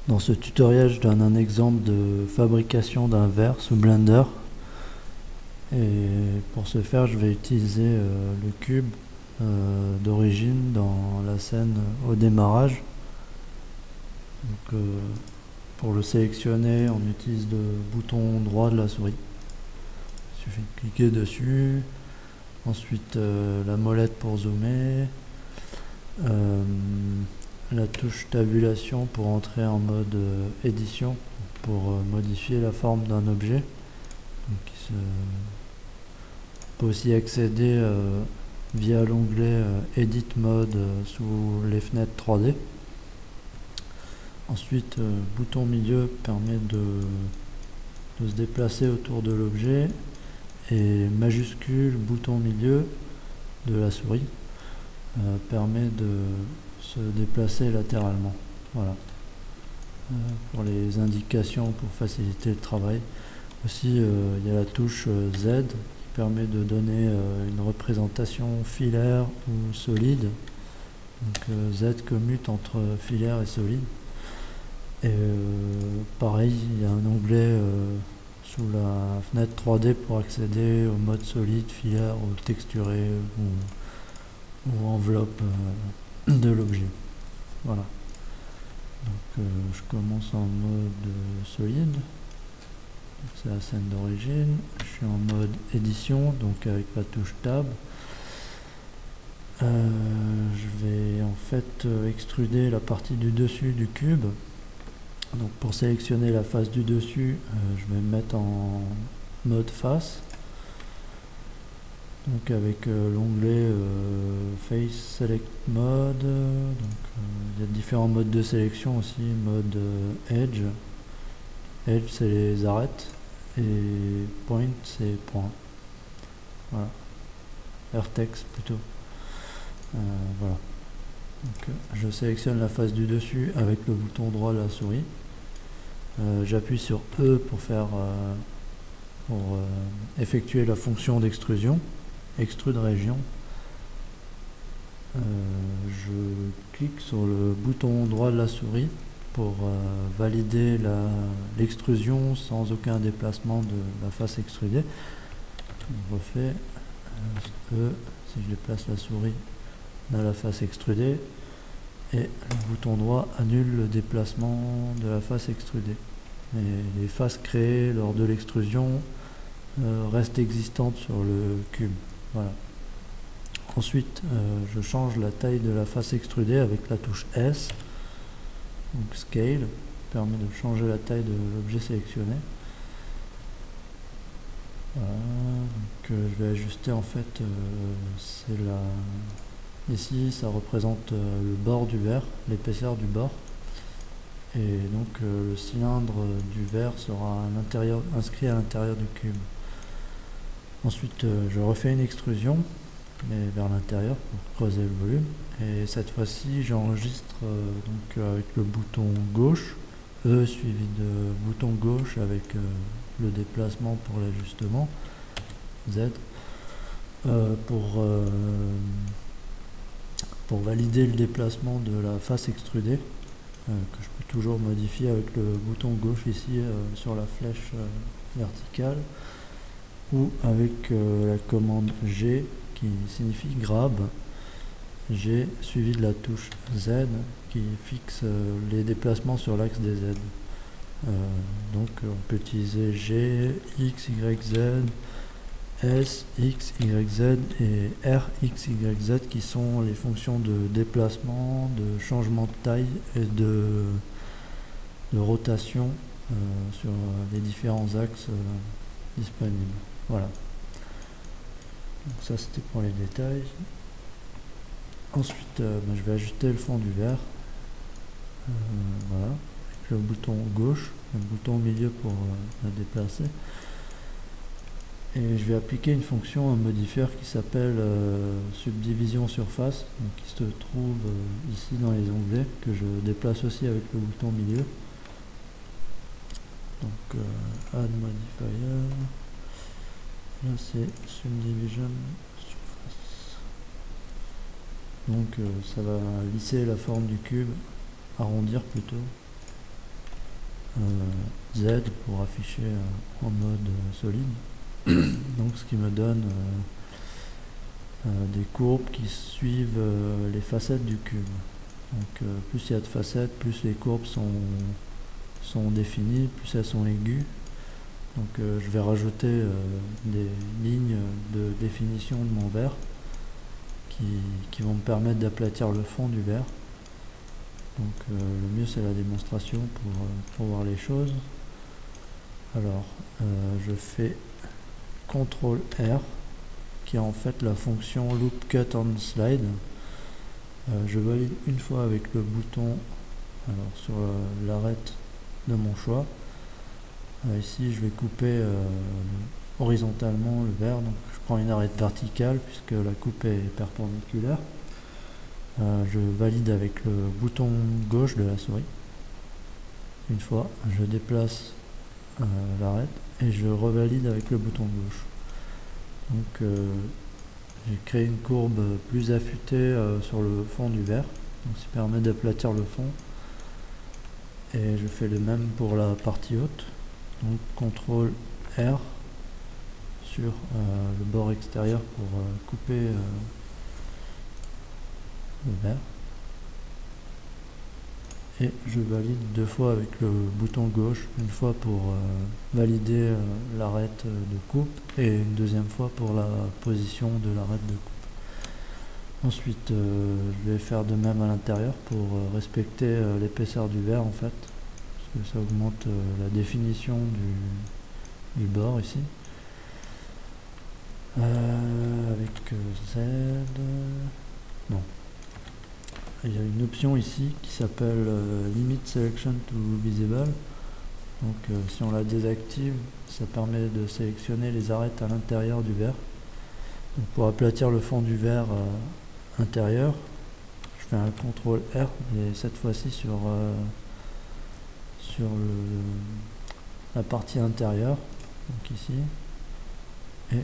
Dans ce tutoriel, je donne un exemple de fabrication d'un verre sous Blender. Et pour ce faire, je vais utiliser le cube d'origine dans la scène au démarrage. Donc, pour le sélectionner, on utilise le bouton droit de la souris. Il suffit de cliquer dessus. Ensuite, la molette pour zoomer. La touche tabulation pour entrer en mode édition, pour modifier la forme d'un objet. Donc, on peut aussi accéder via l'onglet Edit Mode sous les fenêtres 3D. Ensuite, bouton milieu permet de se déplacer autour de l'objet, et majuscule bouton milieu de la souris permet de se déplacer latéralement. Voilà. Pour les indications pour faciliter le travail. Aussi, il y a la touche Z qui permet de donner une représentation filaire ou solide. Donc Z commute entre filaire et solide. Et pareil, il y a un onglet sous la fenêtre 3D pour accéder au mode solide, filaire ou texturé ou enveloppe de l'objet. Voilà. Donc je commence en mode solide. C'est la scène d'origine. Je suis en mode édition, donc avec la touche Tab. Je vais en fait extruder la partie du dessus du cube. Donc pour sélectionner la face du dessus, je vais me mettre en mode face. Donc avec l'onglet Face Select Mode, il y a différents modes de sélection aussi, mode Edge. Edge c'est les arêtes et Point c'est point. Voilà. Vertex plutôt. Voilà. Donc, je sélectionne la face du dessus avec le bouton droit de la souris. J'appuie sur E pour effectuer la fonction d'extrusion. Extrude région. Je clique sur le bouton droit de la souris pour valider l'extrusion sans aucun déplacement de la face extrudée. Je refais E, si je déplace la souris dans la face extrudée, et le bouton droit annule le déplacement de la face extrudée. Et les faces créées lors de l'extrusion restent existantes sur le cube. Voilà. Ensuite, je change la taille de la face extrudée avec la touche S. Donc Scale permet de changer la taille de l'objet sélectionné. Voilà. Donc, je vais ajuster en fait, ici ça représente le bord du verre, l'épaisseur du bord. Et donc le cylindre du verre sera inscrit à l'intérieur du cube. Ensuite, je refais une extrusion, mais vers l'intérieur pour creuser le volume. Et cette fois-ci, j'enregistre avec le bouton gauche, E suivi de bouton gauche avec le déplacement pour l'ajustement, Z, pour valider le déplacement de la face extrudée, que je peux toujours modifier avec le bouton gauche ici sur la flèche verticale, ou avec la commande G qui signifie grab, G suivi de la touche Z qui fixe les déplacements sur l'axe des Z. Donc on peut utiliser G, X, Y, Z, S, X, Y, Z et R, X, Y, Z qui sont les fonctions de déplacement, de changement de taille et de rotation sur les différents axes disponibles. Voilà. Donc ça c'était pour les détails. Ensuite je vais ajuster le fond du verre. Voilà. Avec le bouton gauche, le bouton au milieu pour la déplacer. Et je vais appliquer une fonction, un modifieur qui s'appelle subdivision surface, donc qui se trouve ici dans les onglets, que je déplace aussi avec le bouton milieu. Donc add modifier, là c'est subdivision surface. Donc ça va lisser la forme du cube, arrondir plutôt. Z pour afficher en mode solide. Donc ce qui me donne des courbes qui suivent les facettes du cube. Donc plus il y a de facettes, plus les courbes sont définies, plus elles sont aiguës. Donc je vais rajouter des lignes de définition de mon verre qui vont me permettre d'aplatir le fond du verre. Donc le mieux c'est la démonstration pour voir les choses. Alors je fais CTRL R qui est en fait la fonction Loop Cut on Slide. Je valide une fois avec le bouton sur l'arête de mon choix. Ici je vais couper horizontalement le verre, donc je prends une arête verticale puisque la coupe est perpendiculaire. Je valide avec le bouton gauche de la souris. Une fois, je déplace l'arête et je revalide avec le bouton gauche. Donc j'ai créé une courbe plus affûtée sur le fond du verre, donc ça permet d'aplatir le fond. Et je fais le même pour la partie haute. Donc CTRL R sur le bord extérieur pour couper le verre. Et je valide deux fois avec le bouton gauche, une fois pour valider l'arête de coupe et une deuxième fois pour la position de l'arête de coupe. Ensuite je vais faire de même à l'intérieur pour respecter l'épaisseur du verre en fait, parce que ça augmente la définition du bord ici. Avec Z, non. Il y a une option ici qui s'appelle Limit Selection to Visible. Donc si on la désactive, ça permet de sélectionner les arêtes à l'intérieur du verre. Donc, pour aplatir le fond du verre intérieur, je fais un CTRL R, et cette fois-ci sur la partie intérieure, donc ici, et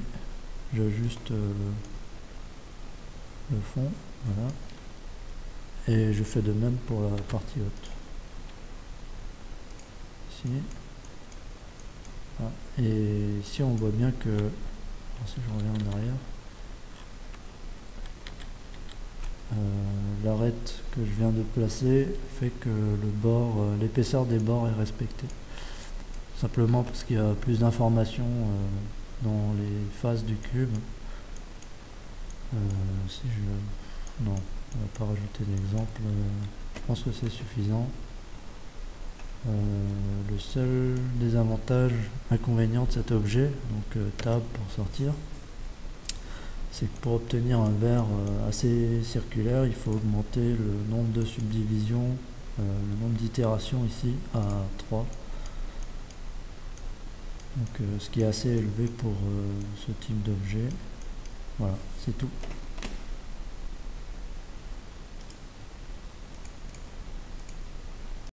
j'ajuste le fond, voilà. Et je fais de même pour la partie haute. Ici. Voilà. Et ici on voit bien que, si je reviens en arrière, l'arête que je viens de placer fait que le bord, l'épaisseur des bords est respectée. Simplement parce qu'il y a plus d'informations dans les faces du cube. Non, on va pas rajouter d'exemple. Je pense que c'est suffisant. Le seul désavantage, inconvénient de cet objet, donc tab pour sortir, c'est que pour obtenir un verre assez circulaire, il faut augmenter le nombre de subdivisions, le nombre d'itérations ici à 3. Donc ce qui est assez élevé pour ce type d'objet. Voilà, c'est tout.